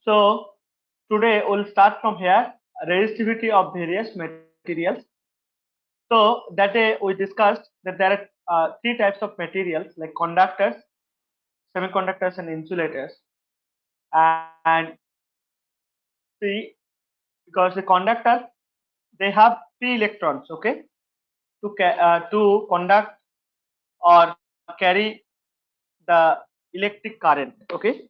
So today we'll start from here, resistivity of various materials. So that day we discussed that there are three types of materials like conductors, semiconductors and insulators. And see, because the conductor, they have three electrons, okay, to conduct or carry the electric current, okay.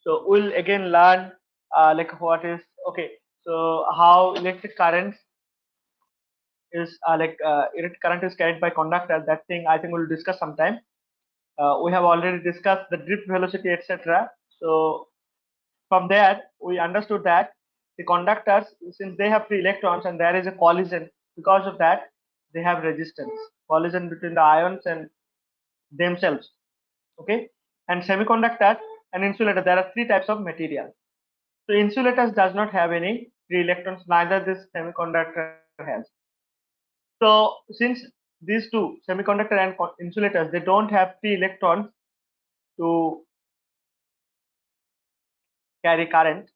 So we'll again learn like what is, okay, so how electric current is electric current is carried by conductor. That thing I think we'll discuss sometime. We have already discussed the drift velocity, etc. So from there we understood that the conductors, since they have free electrons and there is a collision, because of that they have resistance, collision between the ions and themselves, okay. And semiconductor and insulator, there are three types of material. So insulators does not have any free electrons, neither this semiconductor has. So since these two, semiconductor and insulators, they don't have free electrons to carry current,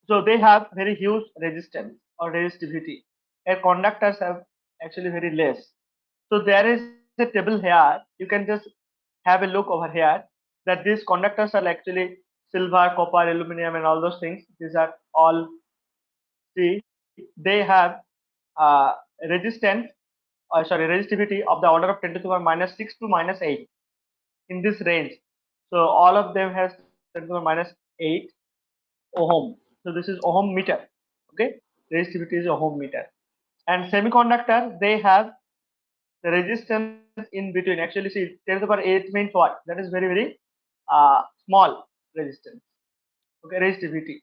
so they have very huge resistance or resistivity. And conductors have actually very less. So there is a table here. You can just have a look over here that these conductors are actually silver, copper, aluminum, and all those things. These are all, see, they have resistance, resistivity of the order of 10 to the power minus 6 to minus 8 in this range. So all of them has 10 to the power minus 8 ohm. So this is ohm meter. Okay, resistivity is ohm meter. And semiconductor, they have the resistance in between. Actually, see, 10 to the power 8 means what? That is very small resistance. Okay, resistivity.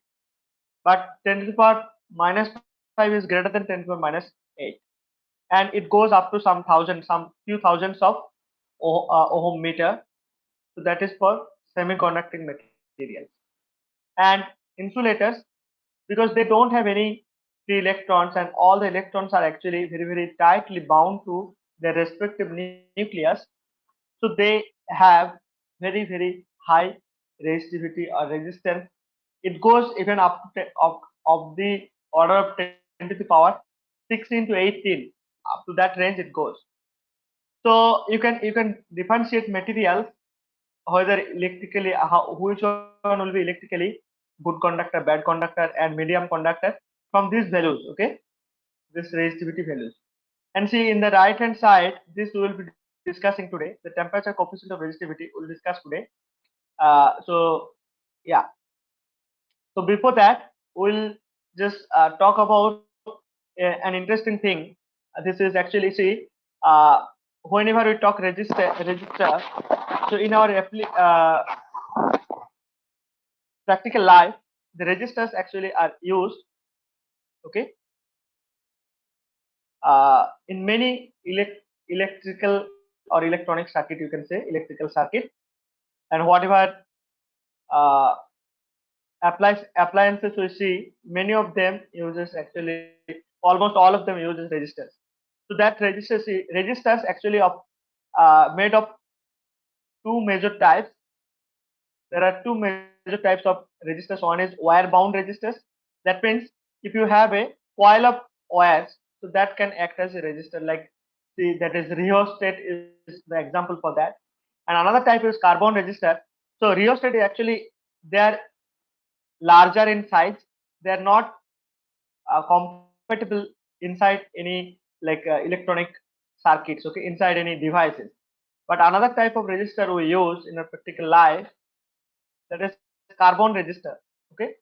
But 10 to the power minus 5 is greater than 10 to the power minus 8, and it goes up to some few thousands of ohm meter. So that is for semiconducting materials. And insulators, because they don't have any free electrons and all the electrons are actually very tightly bound to their respective nucleus, so they have very high resistivity or resistance. It goes even up to of the order of 10 to the power 16 to 18. Up to that range it goes. So you can differentiate materials whether electrically, which one will be electrically good conductor, bad conductor, and medium conductor from these values, okay, this resistivity values. And see, in the right hand side, this we will be discussing today, the temperature coefficient of resistivity we'll discuss today. So yeah, so before that we'll just talk about an interesting thing. This is actually, see, uh, whenever we talk resistor, so in our practical life, the resistors actually are used, okay, in many electrical or electronic circuit, you can say electrical circuit. And whatever uh, appliances we see, many of them uses actually, almost all of them uses resistors. So that resistors actually of made of two major types. There are two major types of resistors. One is wire bound resistors. That means if you have a coil of wires, so that can act as a resistor. Like, see, that is rheostat is the example for that. And another type is carbon resistor. So rheostat is actually, they are larger in size. They are not compatible inside any like electronic circuits, okay, inside any devices. But another type of resistor we use in a practical life, that is carbon resistor, okay.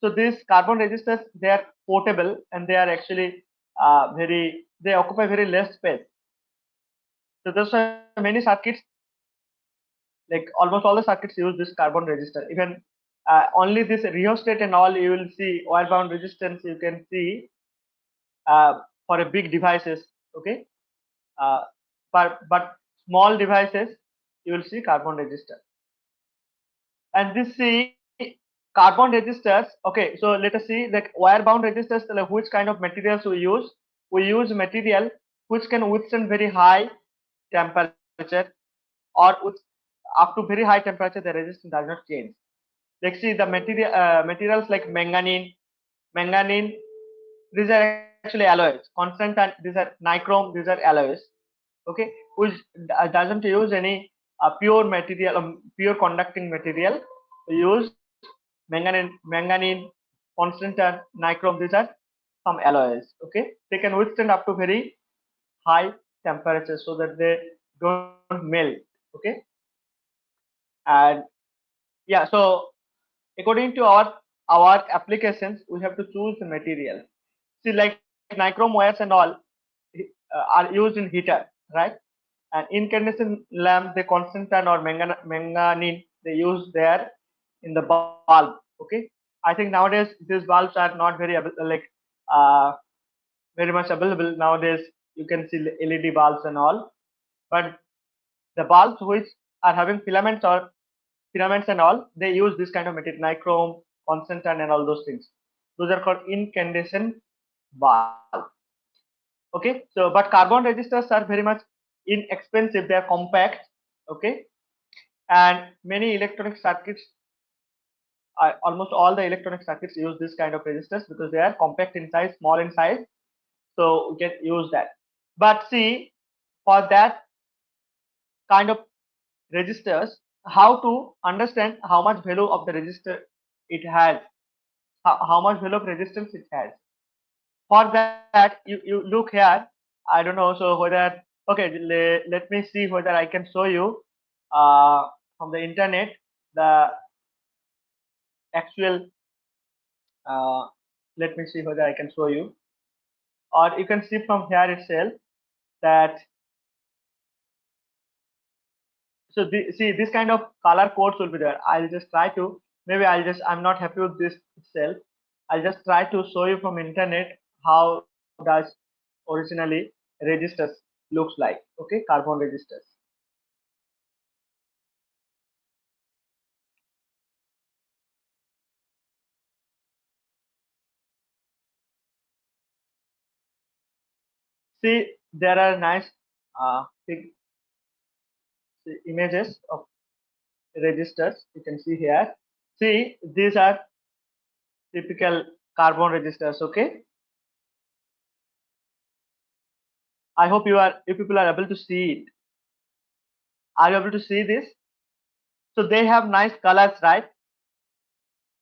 So these carbon resistors, they are portable and they are actually they occupy very less space. So there's many circuits, like almost all the circuits use this carbon resistor. Even only this rheostat and all, you will see wire bound resistance you can see for a big devices, okay. uh, but small devices you will see carbon resistor. And this, see, carbon resistors, okay. So let us see, like wire bound resistors, like which kind of materials we use material which can withstand very high temperature, or with up to very high temperature the resistance does not change. Like see the materials like manganese. These are actually alloys. Constant and these are nichrome. These are alloys. Okay, which doesn't use any pure material, pure conducting material. We use manganese, constant and nichrome. These are some alloys. Okay, they can withstand up to very high temperatures so that they don't melt. Okay, and yeah, so according to our applications, we have to choose the material. See, like nichrome wires and all are used in heater, right? And incandescent lamp, the constant or manganese, they use there in the bulb. Okay, I think nowadays these bulbs are not very like uh, very much available nowadays. You can see LED bulbs and all, but the bulbs which are having filaments and all, they use this kind of material, nichrome, constant and all those things. Those are called incandescent bulb. Okay, so but carbon resistors are very much inexpensive. They are compact. Okay, and many electronic circuits, almost all the electronic circuits use this kind of resistors because they are compact in size, small in size. So we can use that. But see, for that kind of resistors, how to understand how much value of the resistor it has, how much value of resistance it has. For that, you look here. I don't know. So whether okay, let me see whether I can show you from the internet the actual. Uh, Let me see whether I can show you, or you can see from here itself that. So see, this kind of color codes will be there. I'll just try to, maybe I'm not happy with this itself. I'll just try to show you from internet how does originally resistors looks like. Okay, carbon resistors. See, there are nice big images of resistors. You can see here. See, these are typical carbon resistors. Okay, I hope you people are able to see it. Are you able to see this? So they have nice colors, right?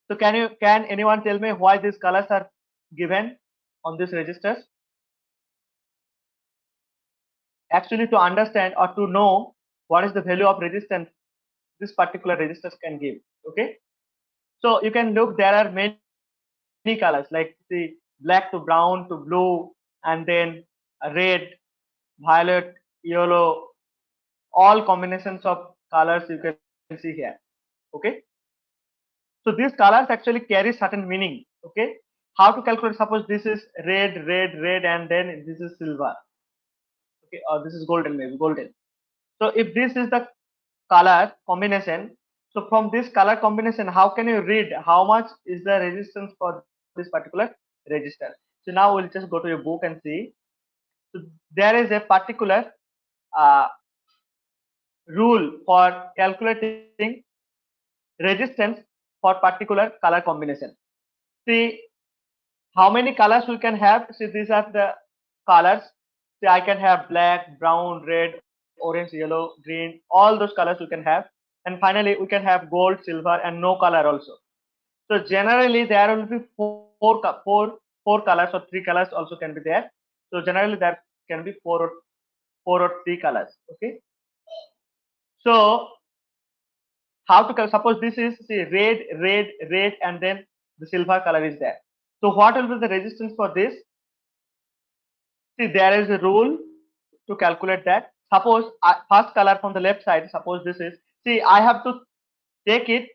So can anyone tell me why these colors are given on these registers? Actually, to understand or to know what is the value of resistance this particular resistors can give. Okay, so you can look. There are many colors like see black to brown to blue, and then red, violet, yellow, all combinations of colors you can see here. Okay, so these colors actually carry certain meaning. Okay, how to calculate? Suppose this is red, and then this is silver. Okay, or this is golden, maybe golden. So if this is the color combination, so from this color combination, how can you read how much is the resistance for this particular resistor? So now we'll just go to your book and see. So there is a particular uh, rule for calculating resistance for particular color combination. See how many colors we can have. See, these are the colors. See, I can have black, brown, red, orange, yellow, green, all those colors we can have. And finally, we can have gold, silver, and no color also. So generally, there will be four colors or three colors also can be there. So generally, there can be four or three colors. Okay. So how to suppose this is see red, and then the silver color is there. So what will be the resistance for this? See, there is a rule to calculate that. Suppose first color from the left side, suppose this is, see, I have to take it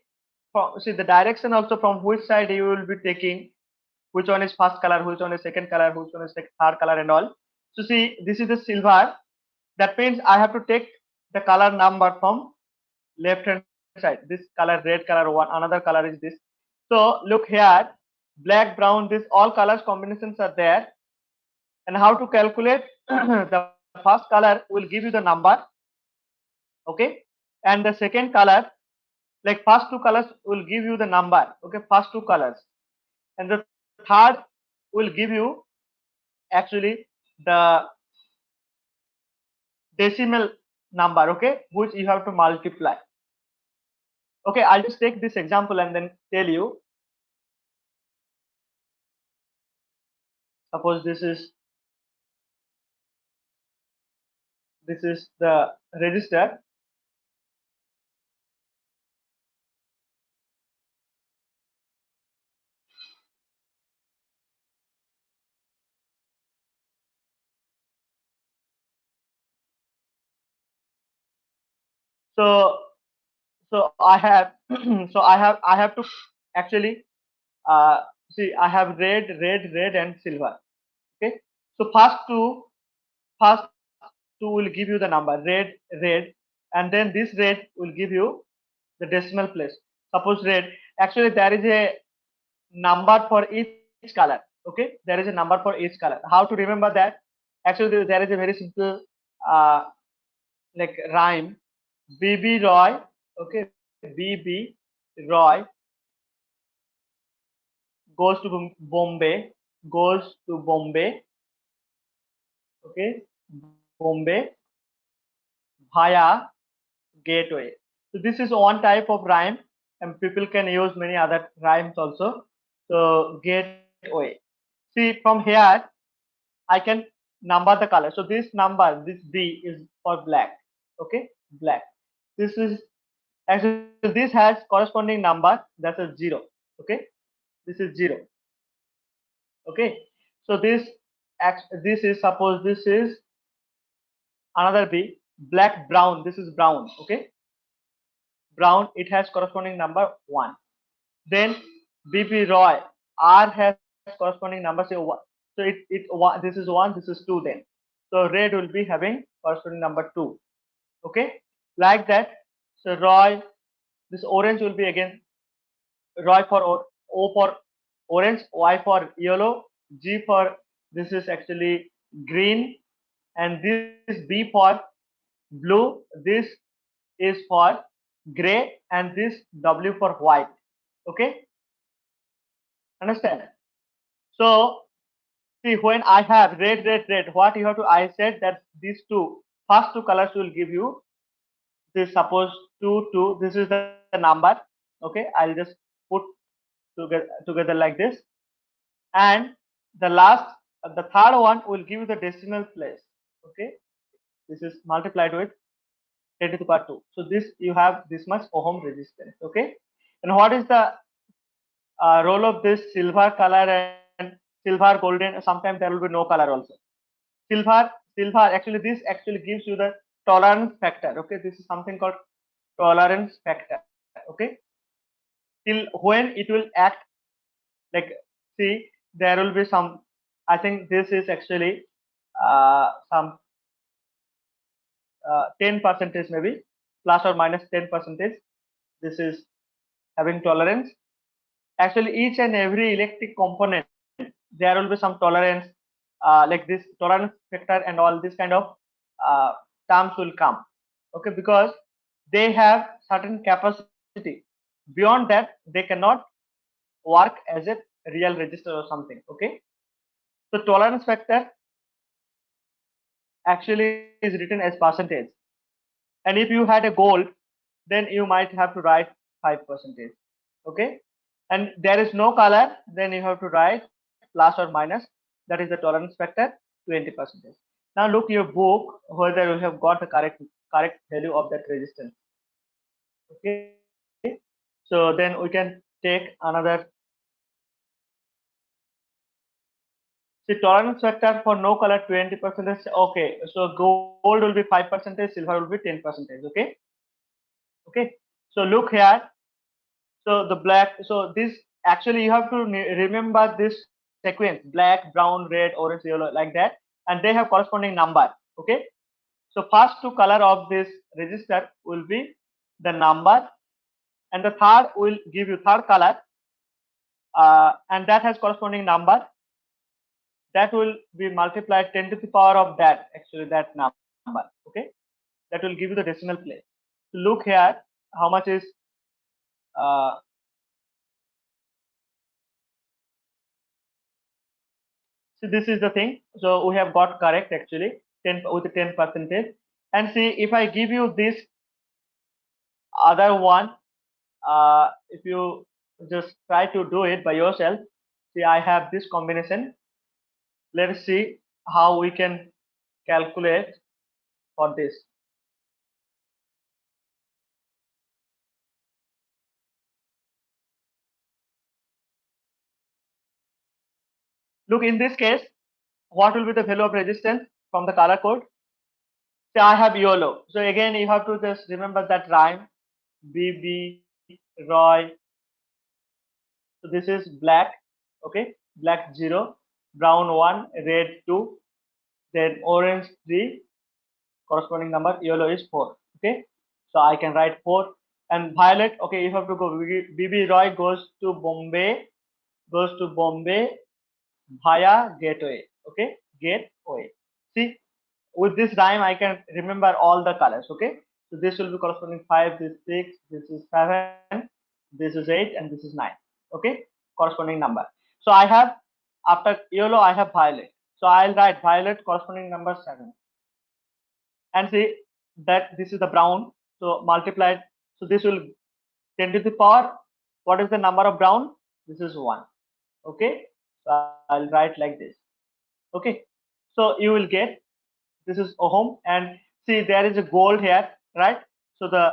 from, see, the direction also from which side you will be taking, which one is first color, which one is second color, which one is third color and all. So see, this is the silver. That means I have to take the color number from left hand side. This color, red color, one, another color is this. So look here, black, brown, this all colors combinations are there. And how to calculate? The first color will give you the number. Okay, and the second color, like first two colors will give you the number, okay, first two colors, and the third will give you actually the decimal number, okay, which you have to multiply. Okay, I'll just take this example and then tell you. Suppose this is the register. So I have I have to actually see, I have red and silver. Okay, so first two will give you the number red, and then this red will give you the decimal place. Suppose red, actually there is a number for each color. Okay, there is a number for each color. How to remember that? Actually, there is a very simple like rhyme. BB Roy, okay, BB Roy goes to Bombay, goes to Bombay, okay, Bombay via gateway. So this is one type of rhyme, and people can use many other rhymes also. So gateway. See, from here I can number the color. So this number, this B is for black. Okay, black. This is actually, this has corresponding number, that's a 0. Okay, this is 0. Okay, so this is, suppose this is another B, black brown, this is brown. Okay, brown, it has corresponding number 1. Then BP Roy, R has corresponding number, say 1. So this is 1, this is 2 then. So red will be having corresponding number 2. Okay, like that. So Roy, this orange will be again Roy for O for orange, Y for yellow, G for, this is actually green, and this B for blue, this is for gray, and this W for white. Okay, understand? So see, when I have red, what you have to, I said that these first two colors will give you this. Suppose 2, this is the number. Okay, I'll just put together like this, and the last, the third one will give you the decimal place. Okay, this is multiplied with 10 to the power 2. So this, you have this much ohm resistance. Okay, and what is the role of this silver color and silver golden? Sometimes there will be no color also. Silver actually, this actually gives you the tolerance factor. Okay, this is something called tolerance factor. Okay, till when it will act, like, see, there will be some, I think this is actually some 10 percentage, maybe plus or minus 10 percentage. This is having tolerance. Actually, each and every electric component, there will be some tolerance, like this tolerance factor and all this kind of uh, terms will come. Okay, because they have certain capacity. Beyond that, they cannot work as a real resistor or something. Okay, so tolerance factor actually is written as percentage, and if you had a gold, then you might have to write 5%. Okay, and there is no color, then you have to write plus or minus, that is the tolerance factor, 20%. Now look your book whether you have got the correct value of that resistance. Okay, so then we can take another. See, tolerance factor for no color 20%. Okay, so gold will be 5%, silver will be 10%. Okay, okay. So look here. So the black. So this, actually you have to remember this sequence: black, brown, red, orange, yellow, like that, and they have corresponding number. Okay. So first two color of this register will be the number, and the third will give you third color, and that has corresponding number. That will be multiplied 10 to the power of that, actually that number. Okay, that will give you the decimal place. So look here, how much is Uh, so this is the thing. So we have got correct actually 10 with 10%. And see, if I give you this other one, if you just try to do it by yourself, see, I have this combination. Let's see how we can calculate for this. Look, in this case, what will be the value of resistance from the color code? So I have YOLO. So again, you have to just remember that rhyme. BB, Roy. So this is black. Okay, black 0, brown 1, red 2, then orange 3. Corresponding number yellow is 4. Okay, so I can write 4. And violet. Okay, you have to go. BB Roy goes to Bombay. Goes to Bombay via gateway. Okay, gateway. See, with this rhyme I can remember all the colors. Okay, so this will be corresponding 5, this 6, this is 7, this is 8, and this is 9. Okay, corresponding number. So I have, after yellow I have violet, so I'll write violet corresponding number 7. And see that this is the brown, so multiplied, so this will 10 to the power, what is the number of brown? This is 1. Okay, so I'll write like this. Okay, so you will get, this is ohm, and see there is a gold here, right? So the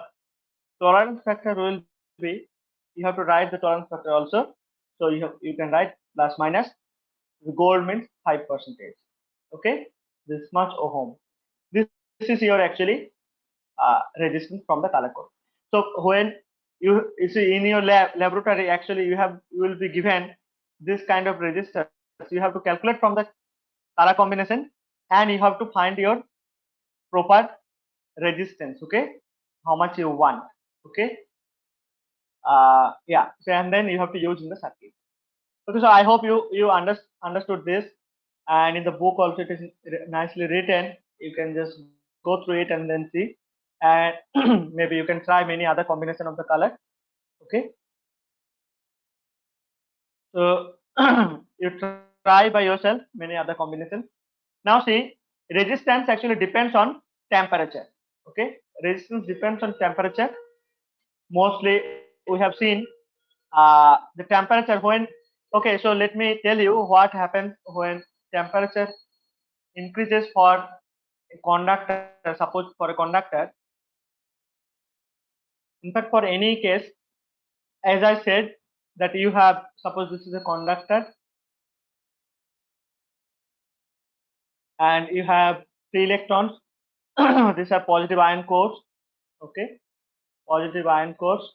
tolerance factor will be, you have to write the tolerance factor also. So you can write plus minus. The gold means 5%. Okay, this much ohm. This is your actually resistance from the color code. So when you see in your laboratory, actually you will be given this kind of resistors. You have to calculate from the color combination, and you have to find your proper resistance. Okay, how much you want. Okay, yeah. So and then you have to use in the circuit. Okay, so I hope you understood this, and in the book also it is nicely written. You can just go through it and then see, and maybe you can try many other combination of the color. Okay, so you try by yourself many other combinations. Now see, resistance actually depends on temperature. Okay, resistance depends on temperature. Mostly we have seen the temperature when, okay, so let me tell you what happens when temperature increases for a conductor. Suppose for a conductor, in fact for any case, as I said, that you have, suppose this is a conductor and you have 3 electrons. These are positive ion cores. Okay, positive ion cores,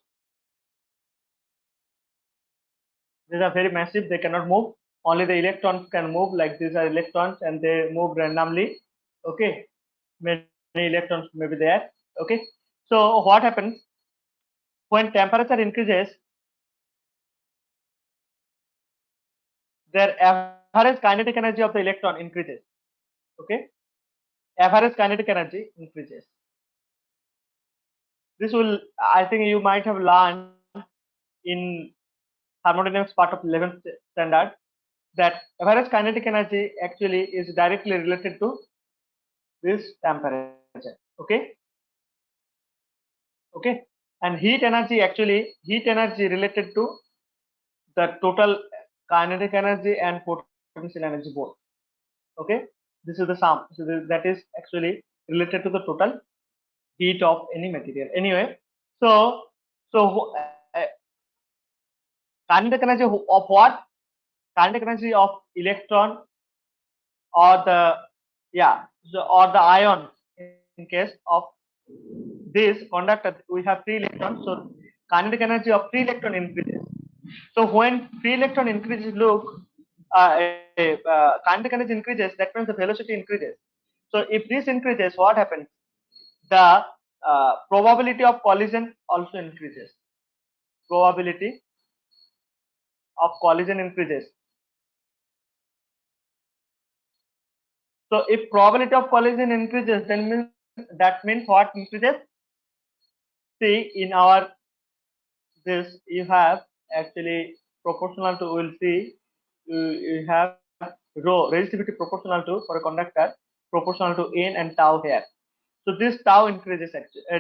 these are very massive, they cannot move, only the electrons can move, like these are electrons and they move randomly. Okay, many electrons may be there. Okay, so what happens when temperature increases, their average kinetic energy of the electron increases. Okay, average kinetic energy increases. This will, I think you might have learned in thermodynamics part of 11th standard, that average kinetic energy actually is directly related to this temperature. Okay, okay, and heat energy, actually heat energy related to the total kinetic energy and potential energy both. Okay, this is the sum, so that is actually related to the total heat of any material. Anyway, so uh, kinetic energy of what? Kinetic energy of electron, or the, yeah, so, or the ion. In case of this conductor we have 3 electrons, so kinetic energy of 3 electron increases. So when 3 electron increases, look, kinetic energy increases, that means the velocity increases. So if this increases, what happens? The probability of collision also increases. Probability of collision increases. So if probability of collision increases, then that means what increases? See, in our this you have actually proportional to, we'll see, you have rho resistivity proportional to, for a conductor, proportional to n and tau here. So this tau increases,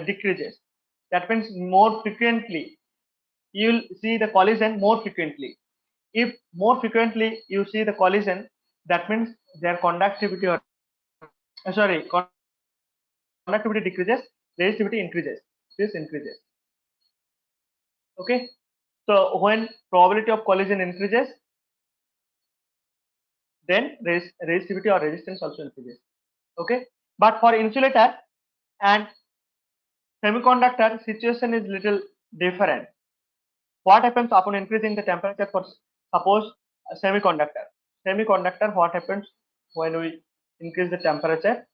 decreases. That means more frequently you'll see the collision more frequently. If more frequently you see the collision, that means their conductivity or conductivity decreases, resistivity increases. This increases. Okay. So when probability of collision increases, then resistivity or resistance also increases. Okay. But for insulator and semiconductor, situation is little different. What happens upon increasing the temperature for, suppose, a semiconductor? Semiconductor, what happens when we increase the temperature?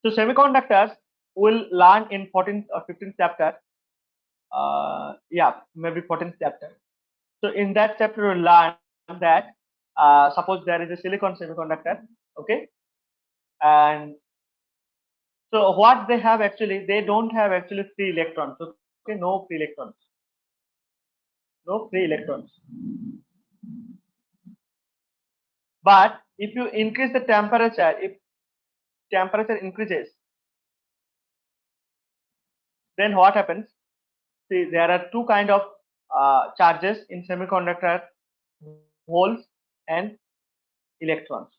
So semiconductors will learn in 14th or 15th chapter. Yeah, maybe 14th chapter. So in that chapter, we'll learn that suppose there is a silicon semiconductor, okay, and so what they have actually, they don't have actually free electrons, okay, no free electrons. But if you increase the temperature, if temperature increases, then what happens? See, there are two kind of charges in semiconductor: holes and electrons.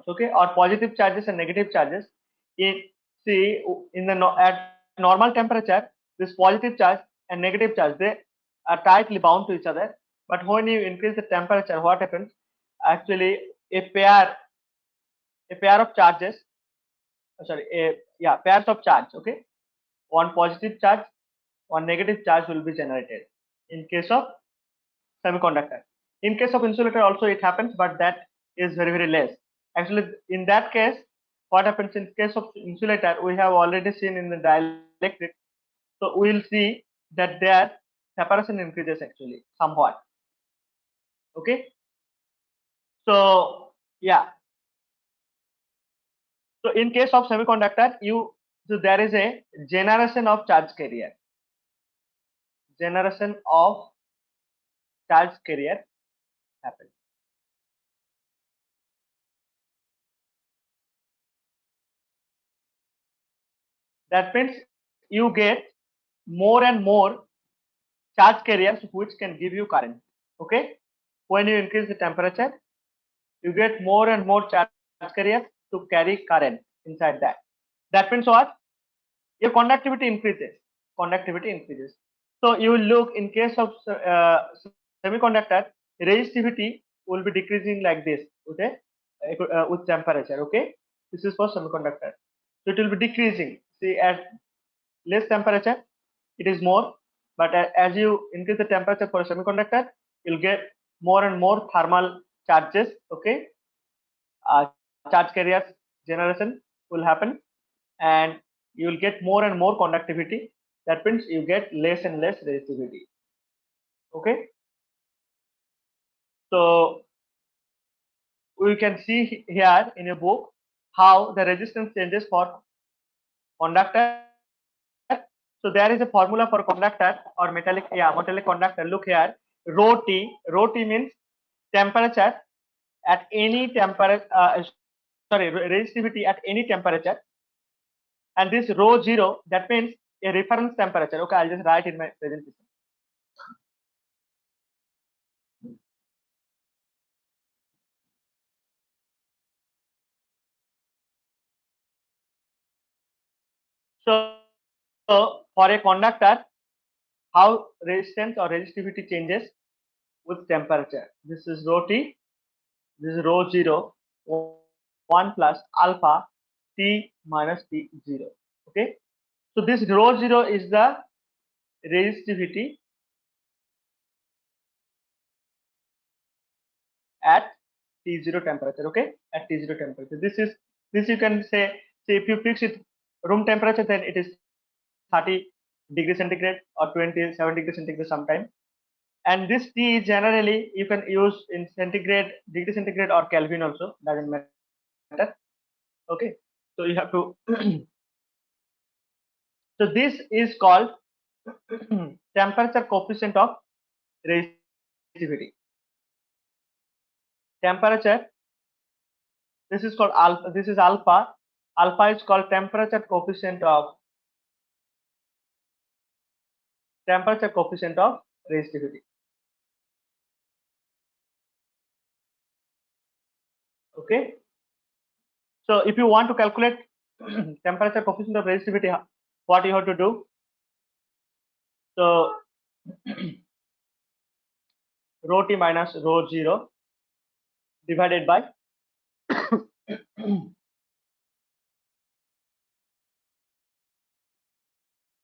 Okay, or positive charges and negative charges. In, see, in the at normal temperature, this positive charge and negative charge, they are tightly bound to each other. But when you increase the temperature, what happens? Actually, a pair of charges, pairs of charge, okay, one positive charge, one negative charge will be generated in case of semiconductor. In case of insulator also it happens, but that is very, very less. Actually, in that case, what happens in case of insulator, we have already seen in the dielectric. So we will see that their separation increases actually somewhat. Okay. So yeah. So in case of semiconductor, so there is a generation of charge carrier. Generation of charge carrier happens. That means you get more and more charge carriers which can give you current. Okay. When you increase the temperature, you get more and more charge carriers to carry current inside that. That means what? Your conductivity increases. Conductivity increases. So you will look in case of semiconductor, resistivity will be decreasing like this. Okay, with temperature. Okay, this is for semiconductor. So it will be decreasing. See, at less temperature, it is more. But as you increase the temperature for a semiconductor, you'll get more and more thermal charges. Okay, charge carriers generation will happen, and you will get more and more conductivity. That means you get less and less resistivity. Okay, so we can see here in a book how the resistance changes for conductor. So there is a formula for conductor or metallic conductor. Look here, rho t means temperature at any temperature, resistivity at any temperature. And this rho 0, that means a reference temperature. Okay, I'll just write in my presentation. So for a conductor, how resistance or resistivity changes with temperature. This is rho t, this is rho 0, 1 plus alpha t minus t 0. Okay, so this rho 0 is the resistivity at T0 temperature. Okay, at T0 temperature. This you can say if you fix it room temperature, then it is 30 degree centigrade or 27 degree centigrade sometime. And this T generally you can use in centigrade, degree centigrade or Kelvin also, doesn't matter. Okay, so you have to So this is called temperature coefficient of resistivity. Temperature, this is called alpha, this is alpha. Alpha is called temperature coefficient of resistivity. Okay. So if you want to calculate temperature coefficient of resistivity, what you have to do? So rho t minus rho 0 divided by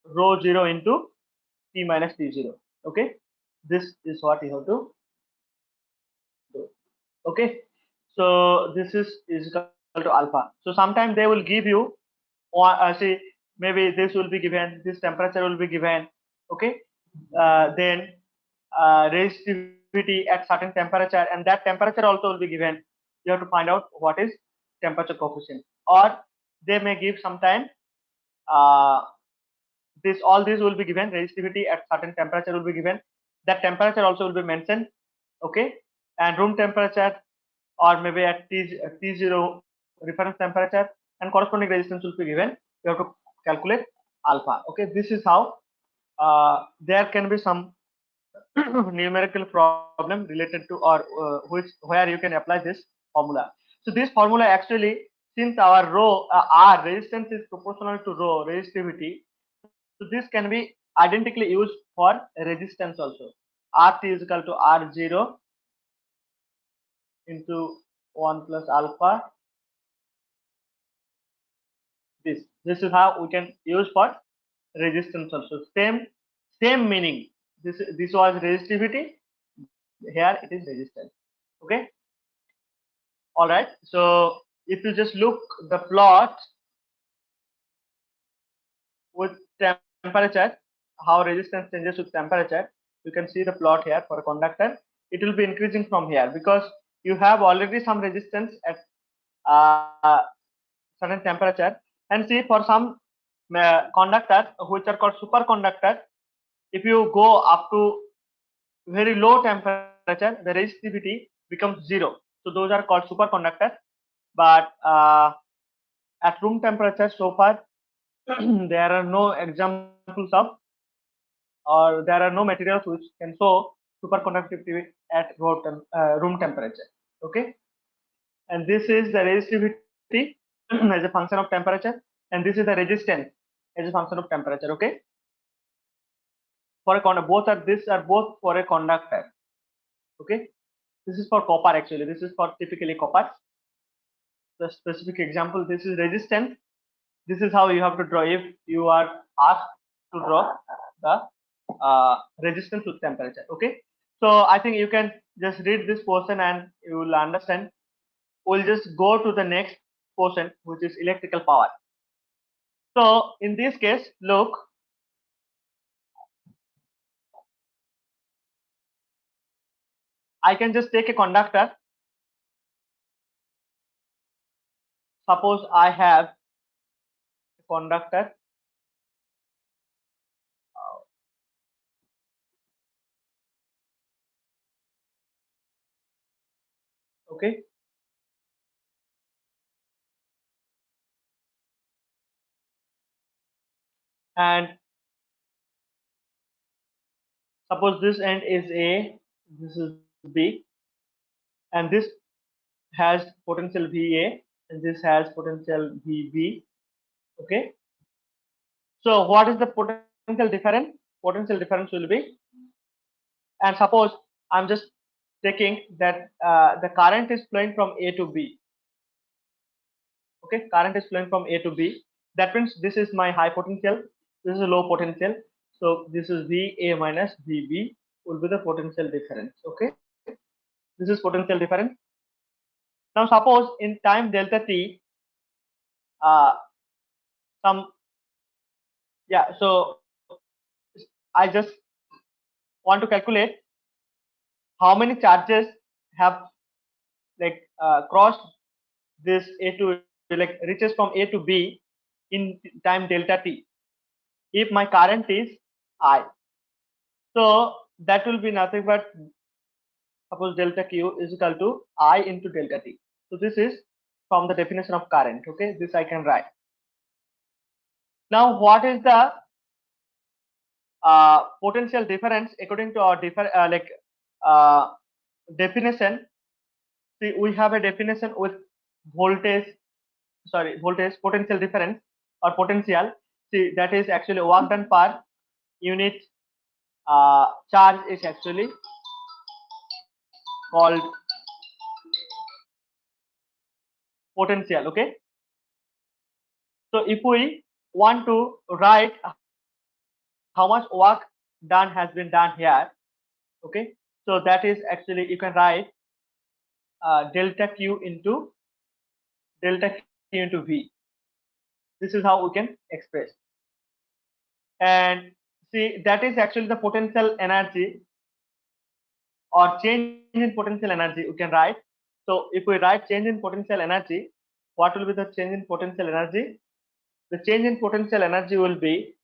rho 0 into t minus t0. Okay, this is what you have to do. Okay, so this is equal to alpha. So sometimes they will give you, or say maybe this will be given, this temperature will be given. Okay, then resistivity at certain temperature, and that temperature also will be given. You have to find out what is temperature coefficient, or they may give sometime uh, this, all these will be given. Resistivity at certain temperature will be given, that temperature also will be mentioned. Okay, and room temperature, or maybe at t0 reference temperature, and corresponding resistance will be given. You have to calculate alpha. Okay, this is how there can be some numerical problem related to, or which where you can apply this formula. So this formula actually, since our rho r resistance is proportional to rho resistivity, so this can be identically used for resistance also. RT is equal to R0 into 1 plus alpha. This is how we can use for resistance also. Same meaning. This was resistivity. Here it is resistance. Okay. All right. So if you just look the plot with temperature, how resistance changes with temperature, you can see the plot here for a conductor. It will be increasing from here because you have already some resistance at certain temperature. And see, for some conductors which are called superconductor, if you go up to very low temperature, the resistivity becomes 0. So those are called superconductors. But at room temperature, so far there are no examples of, or there are no materials which can show superconductivity at room temperature. Okay, and this is the resistivity as a function of temperature, and this is the resistance as a function of temperature. Okay, for a conductor, these are both for a conductor. Okay, this is for copper actually. This is for typically copper. The specific example, this is resistance. This is how you have to draw if you are asked to draw the resistance with temperature. Okay, so I think you can just read this portion and you will understand. We'll just go to the next portion, which is electrical power. So in this case, look, I can just take a conductor. Suppose I have a conductor. Okay, and suppose this end is A, this is B, and this has potential VA, and this has potential VB. Okay, so what is the potential difference? Potential difference will be, and suppose I'm just taking that the current is flowing from A to B. Okay, current is flowing from A to B. That means this is my high potential, this is a low potential. So this is VA minus VB will be the potential difference. Okay, this is potential difference. Now suppose in time delta t, some, yeah, so I just want to calculate how many charges have like crossed this A to, like reaches from A to B in time delta t. if my current is I. So that will be nothing but, suppose delta Q is equal to I into delta T. So this is from the definition of current. Okay, this I can write. Now what is the potential difference according to our uh, definition? See, we have a definition with voltage, voltage potential difference or potential. See, that is actually work done per unit charge is actually called potential. Okay, so if we want to write how much work done has been done here, okay, so that is actually you can write delta q into v. This is how we can express. And see, that is actually the potential energy or change in potential energy we can write. So if we write change in potential energy, what will be the change in potential energy? The change in potential energy will be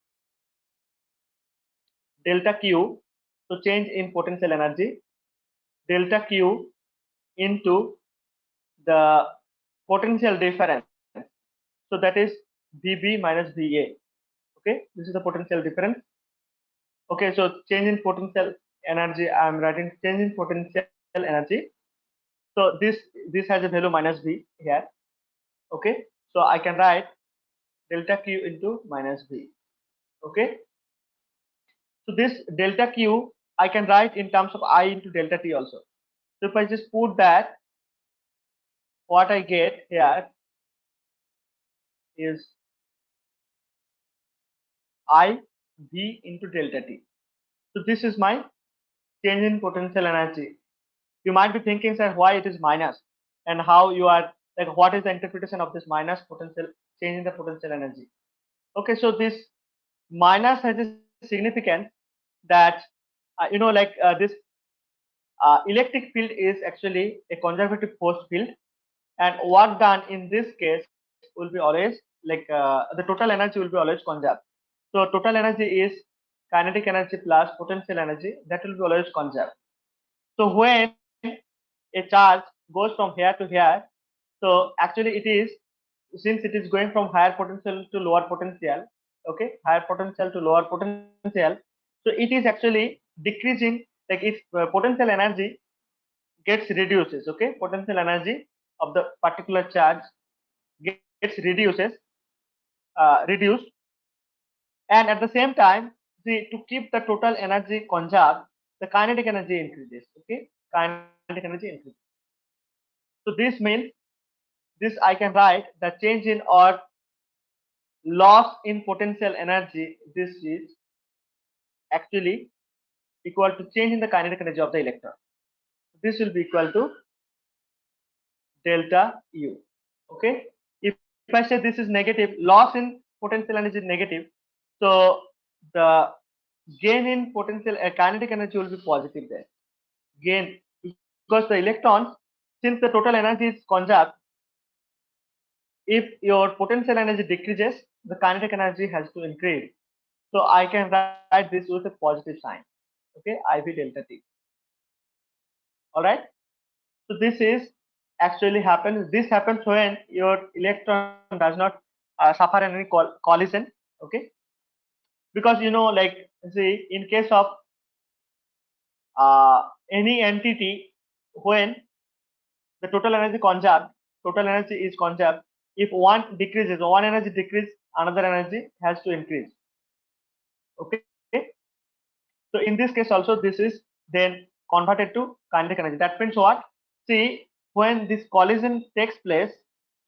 delta q. So change in potential energy, delta q into the potential difference. So that is VB minus VA. Okay, this is the potential difference. Okay, so change in potential energy, I am writing change in potential energy. So this has a value minus V here. Okay, so I can write delta Q into minus V. Okay, so this delta Q I can write in terms of I into delta T also. So if I just put that, what I get here is I V into delta T. So this is my change in potential energy. You might be thinking, sir, why it is minus, and how you are like, what is the interpretation of this minus potential change in the potential energy? Okay, so this minus has a significance that this electric field is actually a conservative force field, and work done in this case will be always the total energy will be always conserved. So total energy is kinetic energy plus potential energy, that will be always conserved. So when a charge goes from here to here, so actually it is, since it is going from higher potential to lower potential, okay, higher potential to lower potential, so it is actually decreasing, like its potential energy gets reduces. Okay, potential energy of the particular charge gets reduced, and at the same time, see, to keep the total energy conserved, the kinetic energy increases. Okay, kinetic energy increases. So this means, this I can write the change in or loss in potential energy. This is actually equal to change in the kinetic energy of the electron. This will be equal to delta U. Okay. If I say this is negative, loss in potential energy is negative, so the gain in potential kinetic energy will be positive there. Gain, because the electrons, since the total energy is conserved, if your potential energy decreases, the kinetic energy has to increase. So I can write this with a positive sign. Okay, IV delta T. All right. So this is actually happens. This happens when your electron does not suffer any collision. Okay, because like, see, in case of any entity, when the total energy is conserved. If one decreases, one energy decrease, another energy has to increase. Okay, so in this case also, this is then converted to kinetic energy. That means what? See, when this collision takes place,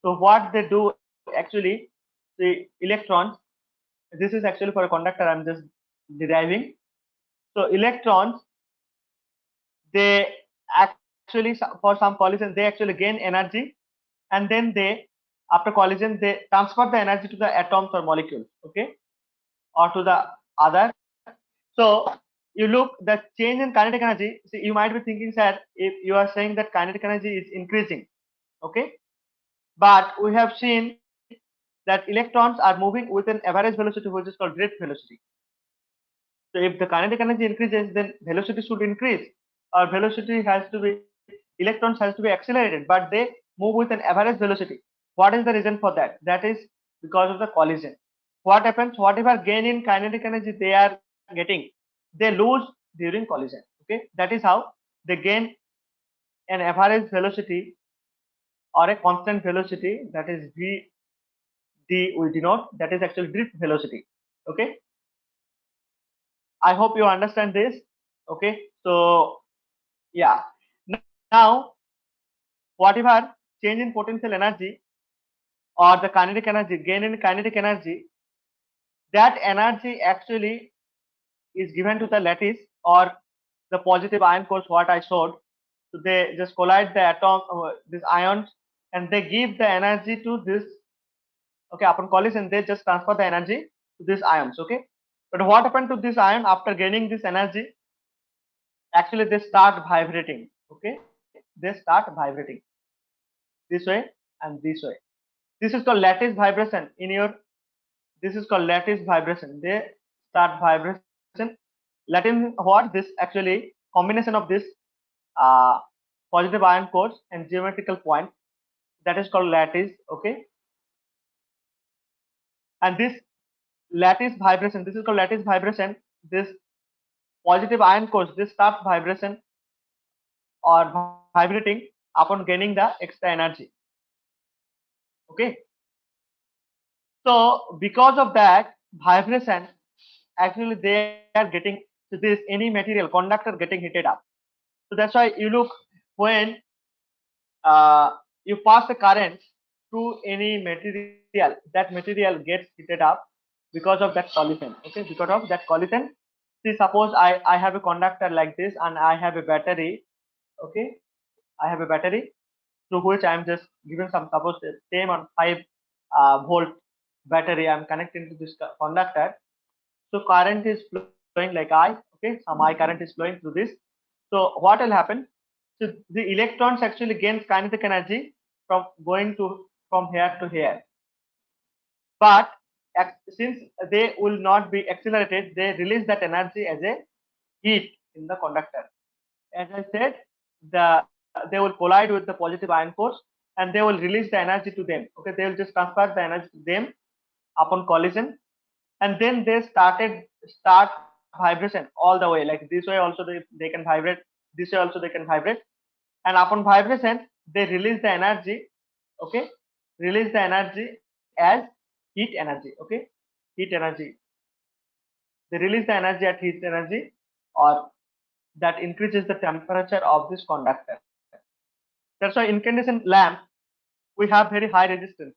so what they do actually, the electrons, this is actually for a conductor, I'm just deriving. So electrons, they actually, for some collision, they actually gain energy, and then they, after collision, they transfer the energy to the atoms or molecules. Okay, or to the other. So you look the change in kinetic energy. See, you might be thinking, sir, if you are saying that kinetic energy is increasing, okay, but we have seen that electrons are moving with an average velocity which is called drift velocity. So if the kinetic energy increases, then velocity should increase, or velocity has to be, electrons has to be accelerated, but they move with an average velocity. What is the reason for that? That is because of the collision. What happens? Whatever gain in kinetic energy they are getting, they lose during collision. Okay, that is how they gain an average velocity or a constant velocity, that is v d we denote, that is actually drift velocity. Okay, I hope you understand this. Okay, so yeah, now whatever change in potential energy or the kinetic energy, gain in kinetic energy, that energy actually is given to the lattice or the positive ion cores what I showed. So they just collide the atom, these ions, and they give the energy to this. Okay, upon collision, they just transfer the energy to these ions. Okay, but what happened to this ion after gaining this energy? Actually, they start vibrating. Okay, they start vibrating this way and this way. This is called lattice vibration. In your, this is called lattice vibration. They start vibration. Lattice, what? This actually combination of this uh, positive ion cores and geometrical point, that is called lattice. Okay, and this lattice vibration, this is called lattice vibration. This positive ion cores, this start vibration or vibrating upon gaining the extra energy. Okay, so because of that vibration, actually they are getting, so this any material conductor getting heated up. So that's why you look, when you pass the current through any material, that material gets heated up because of that collision. Okay, because of that collision. See, suppose I have a conductor like this and I have a battery. Okay, I have a battery through which I am just giving some, suppose same on 5 volt battery I am connecting to this conductor. So current is flowing like I. Okay, some I current is flowing through this. So what will happen? So the electrons actually gains kinetic energy from going to, from here to here. But since they will not be accelerated, they release that energy as a heat in the conductor. As I said, they will collide with the positive ion force and they will release the energy to them. Okay, they will just transfer the energy to them upon collision, and then they start vibration all the way, like this way also they can vibrate, this way also they can vibrate, and upon vibration they release the energy. Okay, release the energy as heat energy. Okay, heat energy, they release the energy at heat energy, or that increases the temperature of this conductor. That's why incandescent lamp we have very high resistance,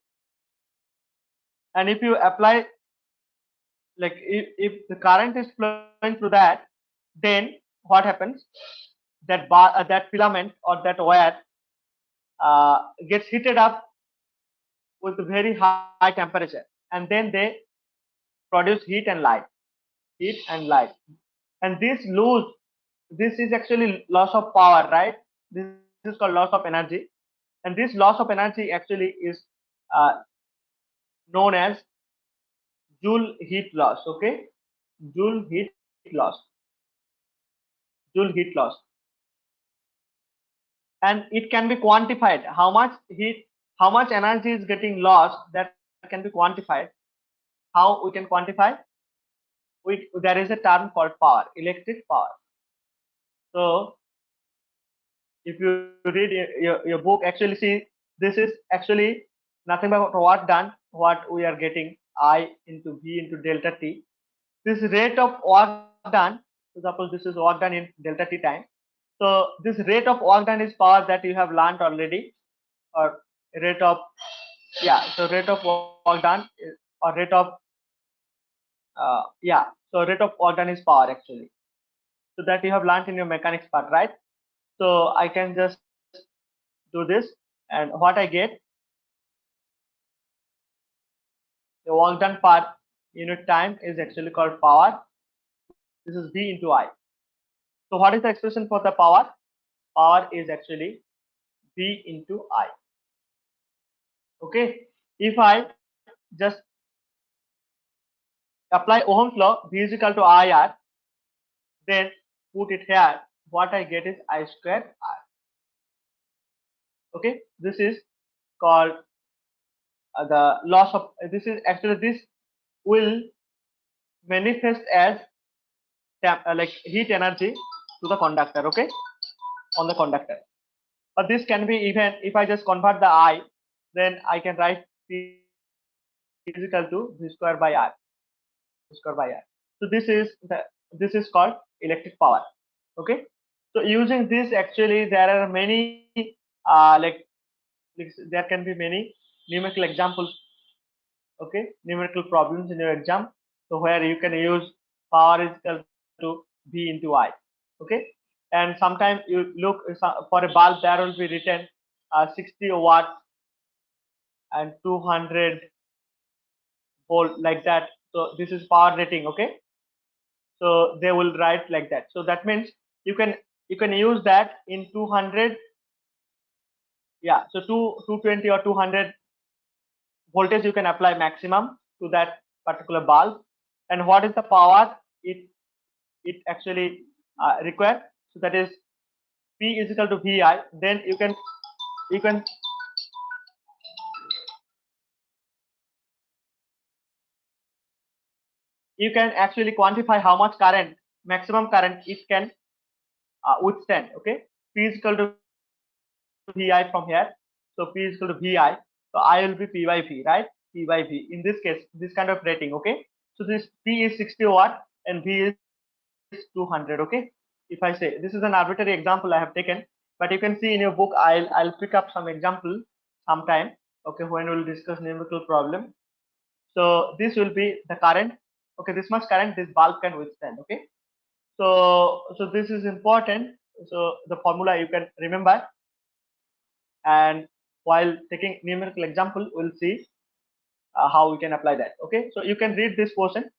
and if you apply, like if the current is flowing through that, then what happens? That bar, that filament or that wire gets heated up with a very high temperature, and then they produce heat and light, heat and light. And this lose, this is actually loss of power, right? This is called loss of energy, and this loss of energy actually is uh, known as joule heat loss. Okay, joule heat loss, joule heat loss. And it can be quantified, how much heat, how much energy is getting lost, that can be quantified. How we can quantify? There is a term called power, electric power. So if you read your book, actually see, this is actually nothing but work done, what we are getting, I into v into delta t. This rate of work done, so suppose this is work done in delta t time. So this rate of work done is power that you have learned already, or rate of, yeah, so rate of work done or rate of yeah, so rate of work done is power actually. So that you have learned in your mechanics part, right? So I can just do this, and what I get, the work done per unit time is actually called power. This is v into I. So what is the expression for the power? Power is actually v into I. Okay, if I just apply Ohm's law, V is equal to IR, then put it here. What I get is I square R. Okay, this is called the loss of. This is actually this will manifest as like heat energy to the conductor. Okay, on the conductor. But this can be even if I just convert the I, then I can write P is equal to V square by R. Square by R. So this is called electric power. Okay. So using this, actually there are many like there can be many numerical examples. Okay, numerical problems in your exam. So where you can use power is equal to V into I. Okay, and sometimes you look for a bulb, there will be written 60 watt and 200 volt like that. So this is power rating. Okay, so they will write like that. So that means you can use that in 200. Yeah, so 220 or 200 voltage you can apply maximum to that particular bulb. And what is the power it actually require? So that is P is equal to VI. Then you can you can actually quantify how much current, maximum current it can withstand. Okay, P is equal to VI from here. So P is equal to VI. So I will be P by V, right? P by V. In this case, this kind of rating. Okay. So this P is 60 watt and V is 200. Okay. If I say this is an arbitrary example I have taken, but you can see in your book, I'll pick up some example sometime. Okay, when we'll discuss numerical problem. So this will be the current. Okay, this much current this bulb can withstand. Okay. So this is important. So the formula you can remember, and while taking numerical example we'll see how we can apply that. Okay, so you can read this portion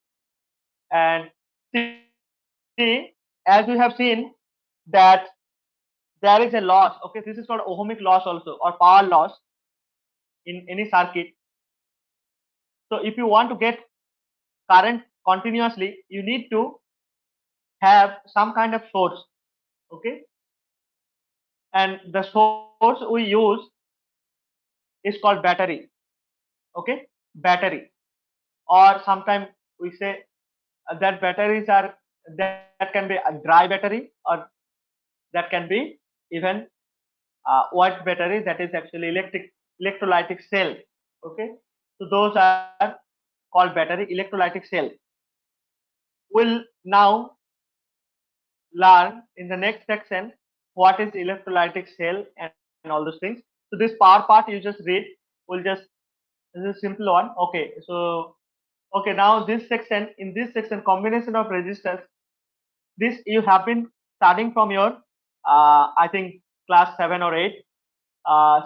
and see, as we have seen that there is a loss. Okay, this is called ohmic loss also, or power loss in any circuit. So if you want to get current continuously, you need to have some kind of source. Okay, and the source we use is called battery. Okay, battery, or sometimes we say that batteries are, that can be a dry battery, or that can be even wet battery, that is actually electrolytic cell. Okay, so those are called battery. Electrolytic cell will now learn in the next section what is electrolytic cell and all those things. So this power part you just read, will just, this is a simple one. Okay, so okay, now this section, in this section, combination of resistors, this you have been starting from your I think class 7 or 8.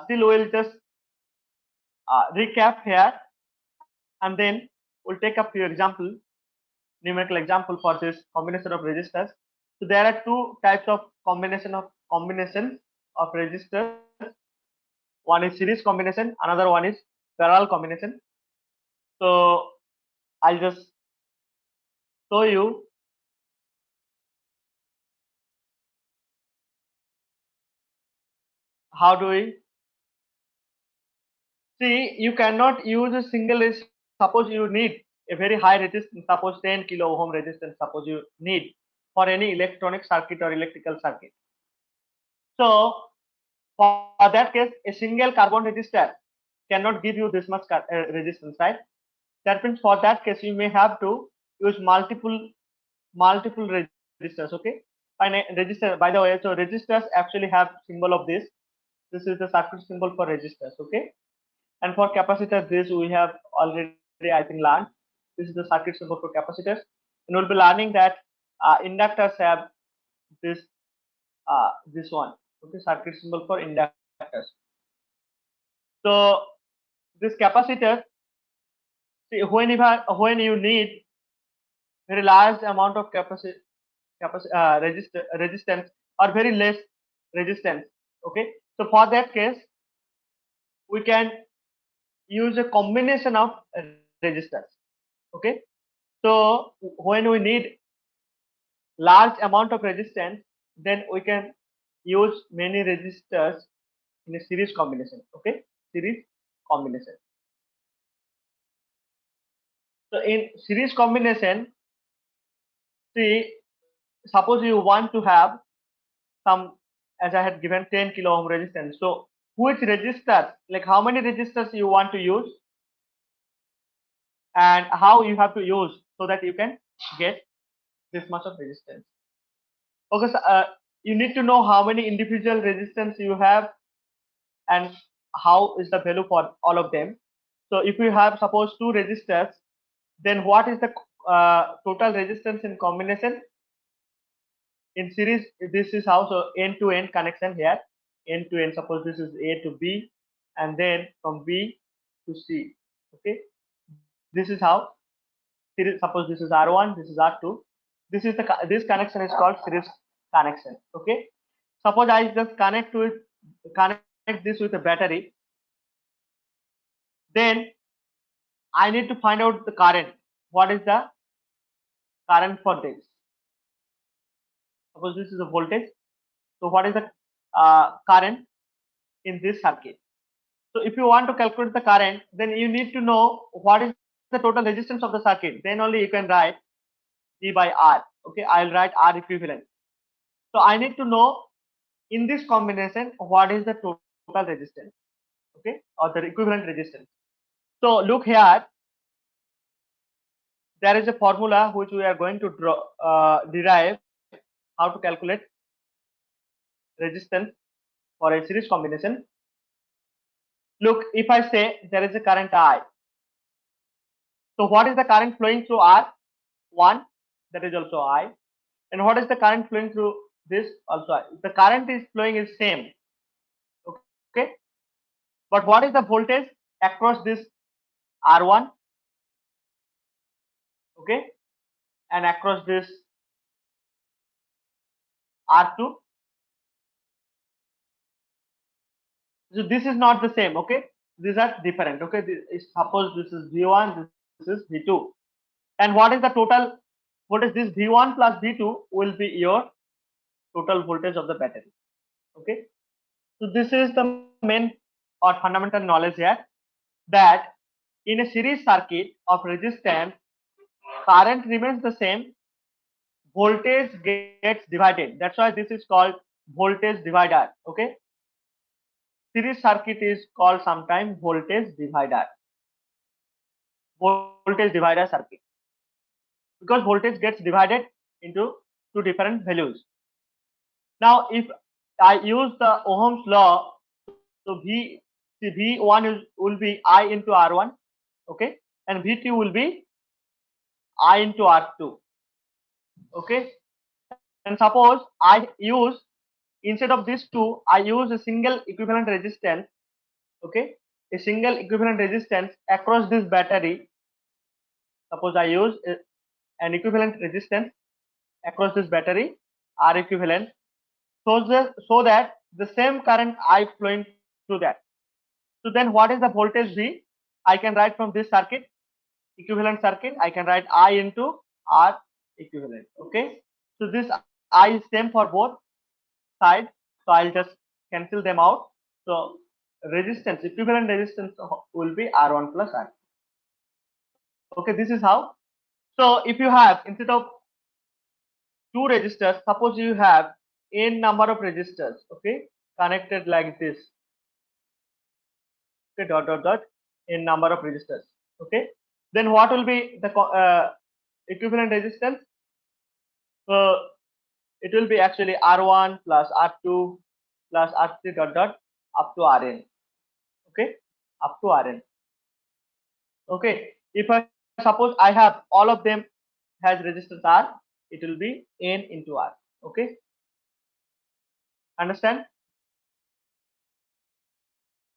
Still we'll just recap here, and then we'll take up few example, numerical example for this combination of resistors. So there are two types of combinations of resistors. One is series combination, another one is parallel combination. So I'll just show you how do we see. You cannot use a single resistor. Suppose you need a very high resistance, suppose 10 kilo ohm resistance, suppose you need for any electronic circuit or electrical circuit. So for that case, a single carbon resistor cannot give you this much resistance, right? That means for that case, you may have to use multiple resistors. Okay, and a resistor, by the way, so resistors actually have symbol of this. This is the circuit symbol for resistors. Okay, and for capacitors, this we have already, I think, learned. This is the circuit symbol for capacitors, and we'll be learning that inductors have this one. Okay, circuit symbol for inductors. So this capacitor, see, when you need very large amount of resistance, or very less resistance. Okay, so for that case we can use a combination of resistors. Okay, so when we need large amount of resistance, then we can use many resistors in a series combination. Okay, series combination. So in series combination, see, suppose you want to have some, as I had given 10 kilo ohm resistance. So which resistors, like how many resistors you want to use, and how you have to use so that you can get this much of resistance. Okay, so, you need to know how many individual resistance you have and how is the value for all of them. So if you have suppose two resistors, then what is the total resistance in combination? In series, this is how, so end to end connection here, end to end, suppose this is A to B and then from B to C. Okay, this is how series, suppose this is R1, this is R2, this is the this connection is called series connection. Okay, suppose I just connect this with a battery, then I need to find out the current. What is the current for this? Suppose this is a voltage, so what is the current in this circuit? So if you want to calculate the current, then you need to know what is the total resistance of the circuit. Then only you can write E by R. Okay, I'll write R equivalent. So I need to know in this combination what is the total resistance. Okay, or the equivalent resistance. So look here, there is a formula which we are going to derive how to calculate resistance for a series combination. Look, if I say there is a current I, so what is the current flowing through R1? That is also I. And what is the current flowing through this also I? The current is flowing is same. Okay. But what is the voltage across this R1? Okay. And across this R2? So this is not the same. Okay. These are different. Okay. Suppose this is V1, this is V2. And what is the total voltage? This V1 plus V2 will be your total voltage of the battery. Okay. So this is the main or fundamental knowledge here, that in a series circuit of resistance, current remains the same, voltage gets divided. That's why this is called voltage divider. Okay. Series circuit is called sometimes voltage divider. Voltage divider circuit. Because voltage gets divided into two different values. Now, if I use the Ohm's law, so V1 will be I into R1, okay, and V2 will be I into R2, okay. And suppose I use, instead of these two, I use a single equivalent resistance, okay, a single equivalent resistance across this battery. Suppose I use an equivalent resistance across this battery, R equivalent, so that the same current I flowing through that. So then what is the voltage V? I can write from this circuit, equivalent circuit, I can write I into R equivalent. Okay. So this I is same for both sides. So I'll just cancel them out. So resistance, equivalent resistance will be R1 plus R. Okay, this is how. So if you have, instead of two resistors, suppose you have n number of resistors, okay, connected like this. Okay, dot dot dot, in number of resistors. Okay, then what will be the equivalent resistance? So it will be actually R1 plus R2 plus R3 dot dot up to Rn. Okay, up to Rn. Okay, if I suppose I have all of them has resistance R, it will be N into R. Okay, understand?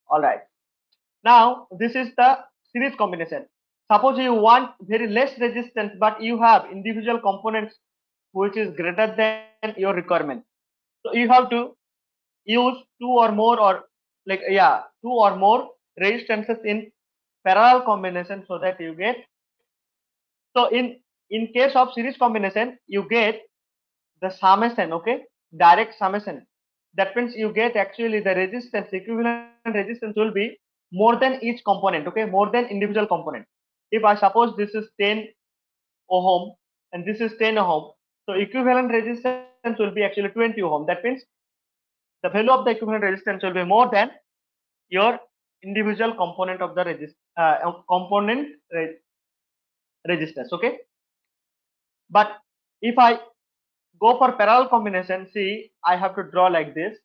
All right. Now this is the series combination. Suppose you want very less resistance, but you have individual components which is greater than your requirement. So you have to use two or more, or like, yeah, two or more resistances in parallel combination so that you get. So in case of series combination, you get the summation, okay, direct summation. That means you get actually the resistance, equivalent resistance will be more than each component, okay, more than individual component. If I suppose this is 10 ohm and this is 10 ohm, so equivalent resistance will be actually 20 ohm. That means the value of the equivalent resistance will be more than your individual component of the resistance, okay. But if I go for parallel combination, see, I have to draw like this.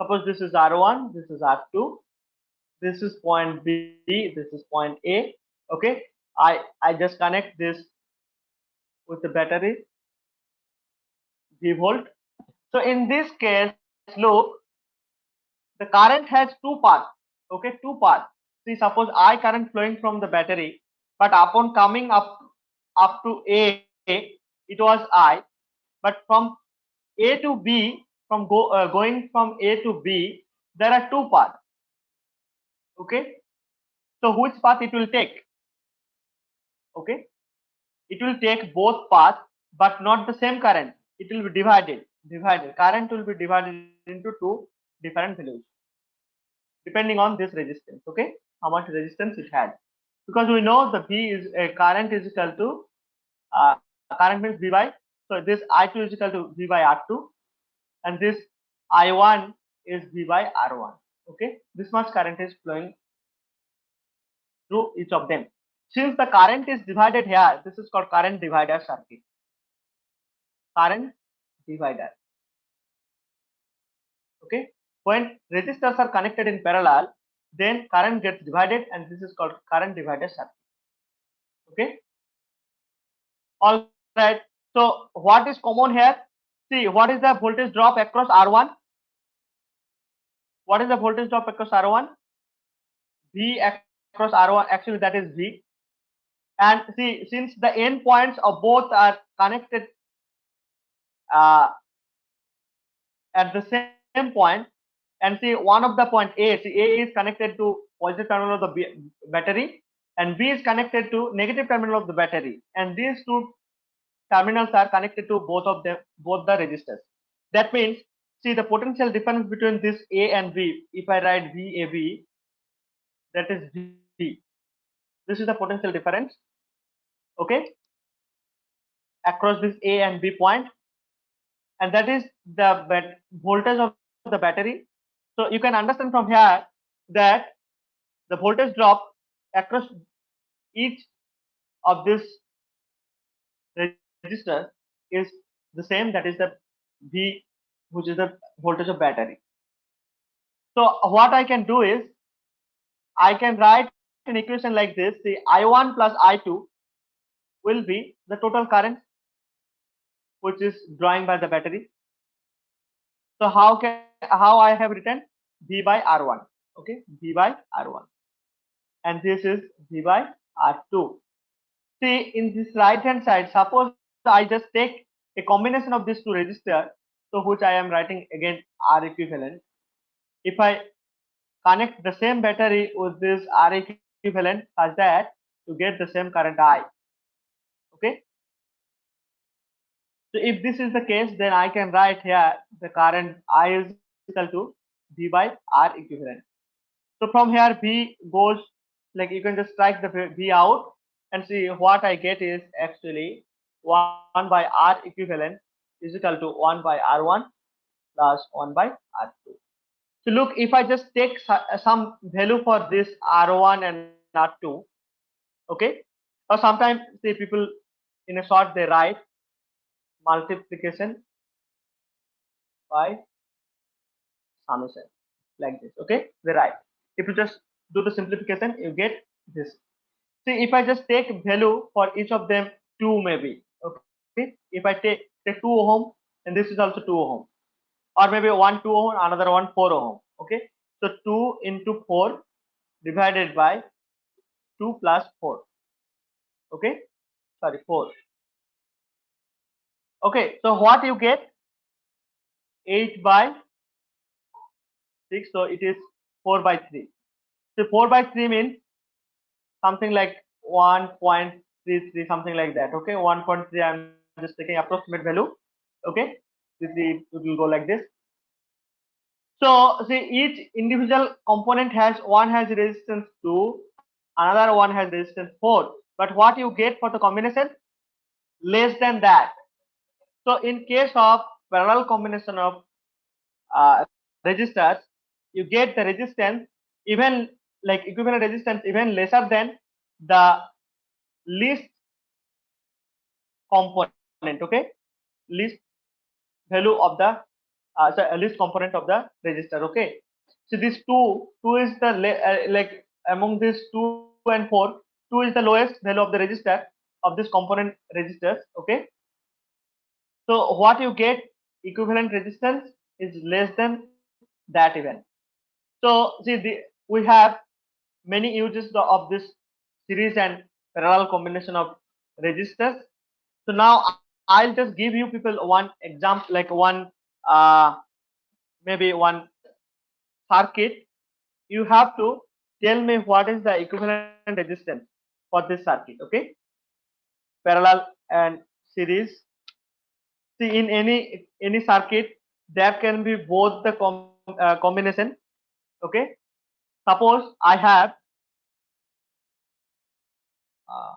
Suppose this is R1, this is R2, this is point B, this is point A. Okay, I just connect this with the battery V volt. So in this case, look, the current has two paths. Okay, two paths. See, suppose I current flowing from the battery, but upon coming up to A, it was I. But from A to B, going from A to B, there are two paths. Okay, so which path it will take? Okay, it will take both paths, but not the same current. It will be divided. Current will be divided into two different values depending on this resistance. Okay, how much resistance it had, because we know the V is current is equal to current means V by, so this I2 is equal to V by R2, and this I1 is V by R1. Okay, this much current is flowing through each of them. Since the current is divided here, this is called current divider circuit. Current divider. Okay, when resistors are connected in parallel, then current gets divided, and this is called current divider circuit. Okay, all right. So what is common here? See, what is the voltage drop across R1? What is the voltage drop across R1? V across R1, actually that is V. And see, since the end points of both are connected uh, at the same point, and see one of the point A, see A is connected to positive terminal of the battery, and B is connected to negative terminal of the battery, and these two terminals are connected to both of them, both the resistors. That means, see, the potential difference between this A and B, if I write VAB, that is V. This is the potential difference, okay, across this A and B point, and that is the voltage of the battery. So you can understand from here that the voltage drop across each of this resistor is the same, that is the V, which is the voltage of battery. So what I can do is I can write an equation like this. The I1 plus I2 will be the total current which is drawing by the battery. So how I have written V by R1, okay, V by R1, and this is V by R2. See, in this right hand side, suppose I just take a combination of these two resistors, so which I am writing again R equivalent. If I connect the same battery with this R equivalent such that to get the same current I, okay. So if this is the case, then I can write here the current I is equal to V by R equivalent. So from here V goes, like you can just strike the V out and see what I get is actually 1 by R equivalent is equal to 1 by R1 plus 1 by R2. So look, if I just take some value for this R1 and R2, okay, or sometimes say people in a short they write multiplication by summation like this, okay, they write. If you just do the simplification, you get this. See, if I just take value for each of them 2 maybe, okay, if I take 2 ohm and this is also 2 ohm, or maybe 1 2 ohm, another one 4 ohm, okay, so 2 into 4 divided by 2 plus 4, okay, sorry 4, okay, so what you get, 8 by 6, so it is 4 by 3. So 4 by 3 means something like 1.33, something like that. Okay, 1.3. I'm just taking approximate value. Okay, it will go like this. So see, each individual component has one has resistance 2, another one has resistance 4. But what you get for the combination? Less than that. So in case of parallel combination of resistors, you get the resistance even like equivalent resistance even lesser than the least component. Okay, least value of the least component of the resistor. Okay, so this two is the like among these 2 and 4, 2 is the lowest value of the resistor of this component resistors. Okay, so what you get equivalent resistance is less than that even. So see, we have many uses of this series and parallel combination of resistors. So now I'll just give you people one example, like one maybe one circuit. You have to tell me what is the equivalent resistance for this circuit. Okay, parallel and series. See, in any circuit, there can be both the combination. Okay, suppose I have uh,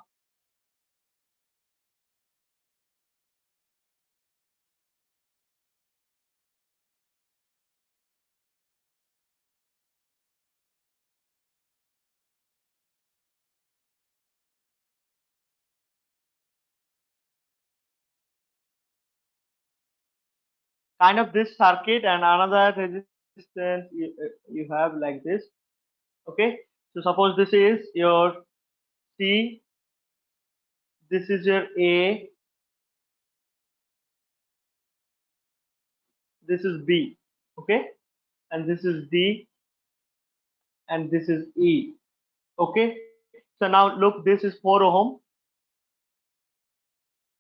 kind of this circuit and another resistance you have like this. Okay, so suppose this is your C, this is your A, this is B. Okay, and this is D, and this is E. Okay, so now look, this is 4 ohm,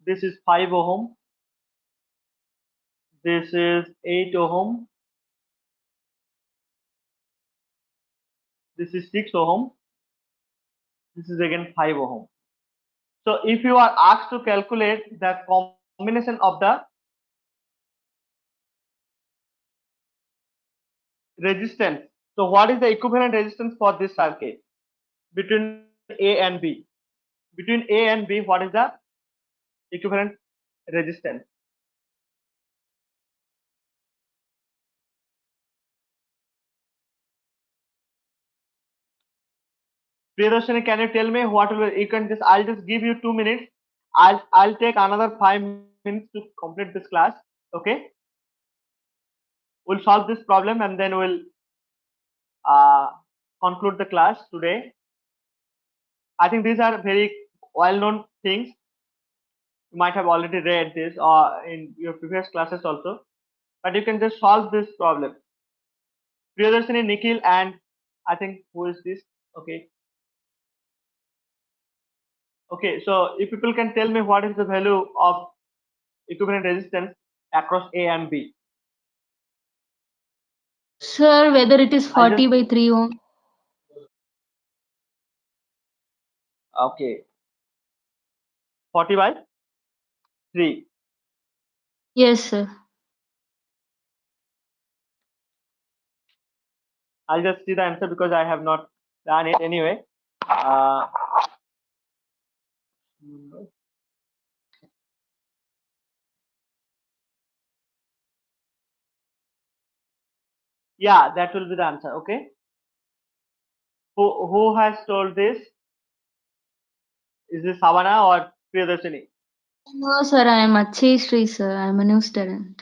this is 5 ohm, this is 8 ohm, this is 6 ohm, this is again 5 ohm. So if you are asked to calculate the combination of the resistance, so what is the equivalent resistance for this circuit between A and B? Between A and B, what is the equivalent resistance? Priyadarshini, can you tell me what will you can just I'll just give you 2 minutes. I'll take another 5 minutes to complete this class. Okay, we'll solve this problem and then we'll uh, conclude the class today. I think these are very well-known things. You might have already read this in your previous classes also, but you can just solve this problem. Priyadarshini, Nikhil, and I think who is this? Okay, okay. So if people can tell me what is the value of equivalent resistance across A and B. Sir, whether it is I'll just 40 by 3 ohm. okay 40 by 3. Yes, sir. I'll just see the answer because I have not done it anyway. Uh, yeah, that will be the answer. Okay, who has told this? Is this Savana or Priyadarshini? No, sir, I am Achhi sir. I am a new student.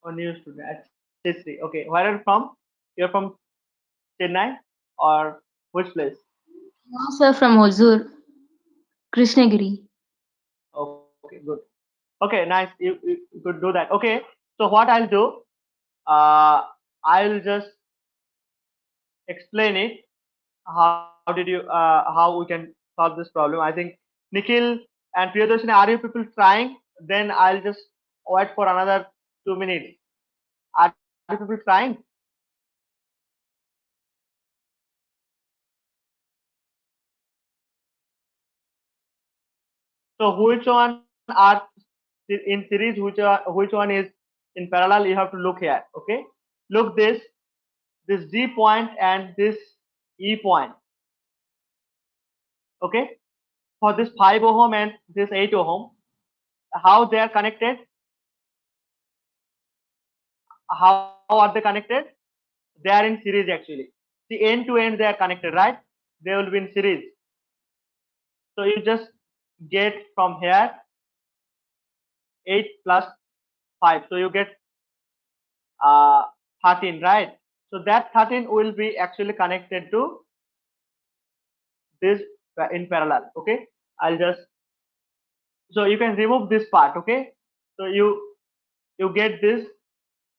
Or new student at history? Okay, where are you from? You're from Chennai or which place? No, sir, from Hosur, Krishnagiri. Okay, good. Okay, nice. You could do that. Okay, so what I'll do, uh, I'll just explain it. How we can solve this problem? I think Nikhil and Priyadarshini, are you people trying? Then I'll just wait for another 2 minutes. Are you people trying? So which one are in series? Which one is in parallel? You have to look here. Okay, look this D point and this E point. Okay, for this 5 ohm and this 8 ohm, how they are connected? How are they connected? They are in series actually. See, end to end they are connected, right? They will be in series. So you just get from here 8 plus 5. So you get 13, right? So that 13 will be actually connected to this in parallel. Okay, I'll just, so you can remove this part. Okay, so you get this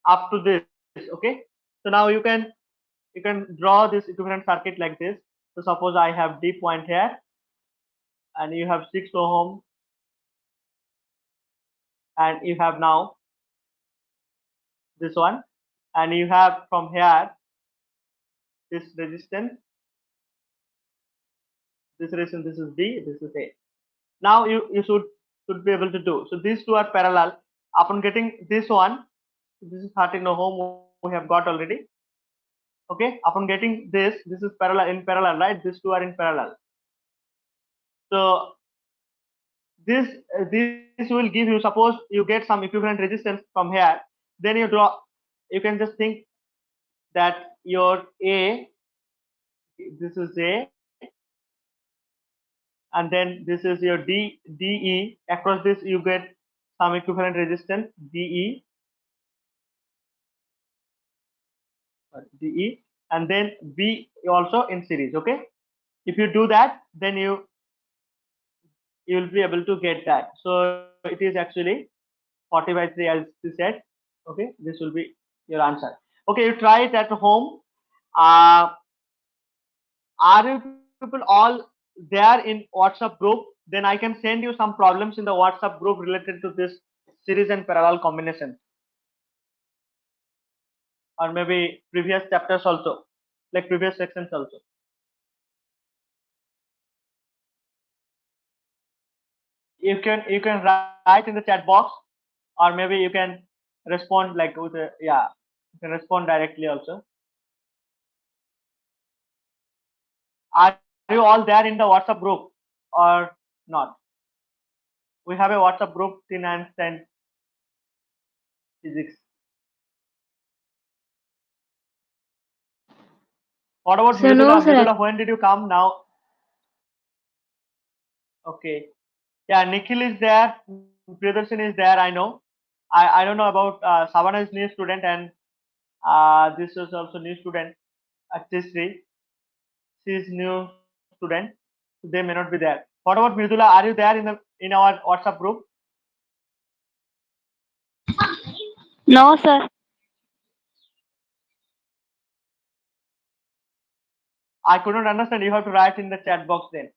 up to this. Okay, so now you can draw this equivalent circuit like this. So suppose I have D point here and you have 6 ohm and you have now this one, and you have from here this resistance, this is D, this is A. Now you should be able to do. So these two are parallel. Upon getting this one, this is 13 ohm we have got already. Okay, upon getting this is parallel in parallel, right? These two are in parallel. So this will give you, suppose you get some equivalent resistance from here, then you draw, you can just think that your A, this is A, and then this is your DE. Across this you get some equivalent resistance DE, and then B also in series. Okay, if you do that, then you will be able to get that. So it is actually 40 by 3 as we said. Okay, this will be your answer. Okay, you try it at home. uh, are you people all there in WhatsApp group? Then I can send you some problems in the WhatsApp group related to this series and parallel combination, or maybe previous chapters also, like previous sections also. You can write in the chat box, or maybe you can respond like with a, yeah, you can respond directly also. Are you all there in the WhatsApp group or not? We have a WhatsApp group, TeenEinstein Physics. What about Sir, no, Mridula? sir. Mridula, when did you come now? Okay. Yeah, Nikhil is there. Priyadarshini is there. I know. I don't know about Savana is new student, and this is also new student. Artistry, she is new student. They may not be there. What about Mridula? Are you there in our WhatsApp group? No, sir. I couldn't understand. You have to write in the chat box then.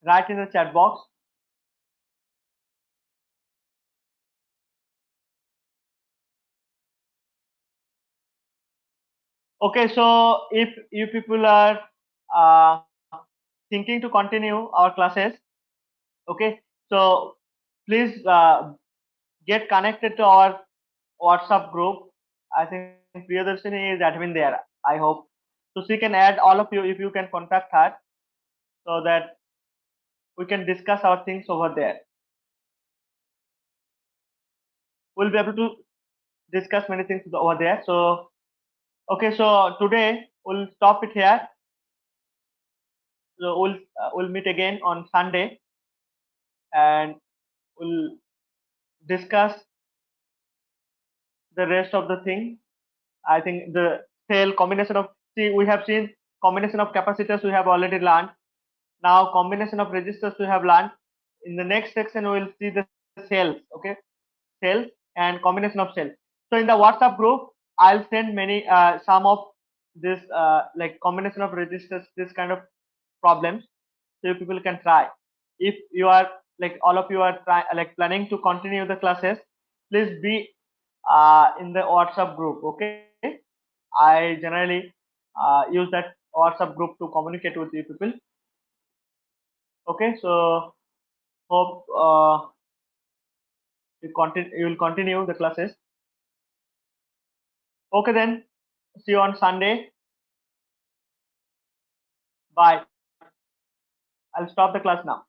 Write in the chat box. Okay, so if you people are uh, thinking to continue our classes, okay, so please get connected to our WhatsApp group. I think Priyadarshini is admin there. I hope so. She can add all of you if you can contact her, so that we can discuss our things over there. We'll be able to discuss many things over there. So okay, so today we'll stop it here. So we'll meet again on Sunday, and we'll discuss the rest of the thing. I think the cell combination of, see, we have seen combination of capacitors we have already learned. Now combination of resistors we have learned. In the next section we will see the cells. Okay, cells and combination of cells. So in the WhatsApp group I'll send many some of this like combination of resistors, this kind of problems, so you people can try. If you are like all of you are like planning to continue the classes, please be in the WhatsApp group. Okay, I generally use that WhatsApp group to communicate with you people. Okay, so hope you will continue the classes. Okay, then see you on Sunday. Bye. I'll stop the class now.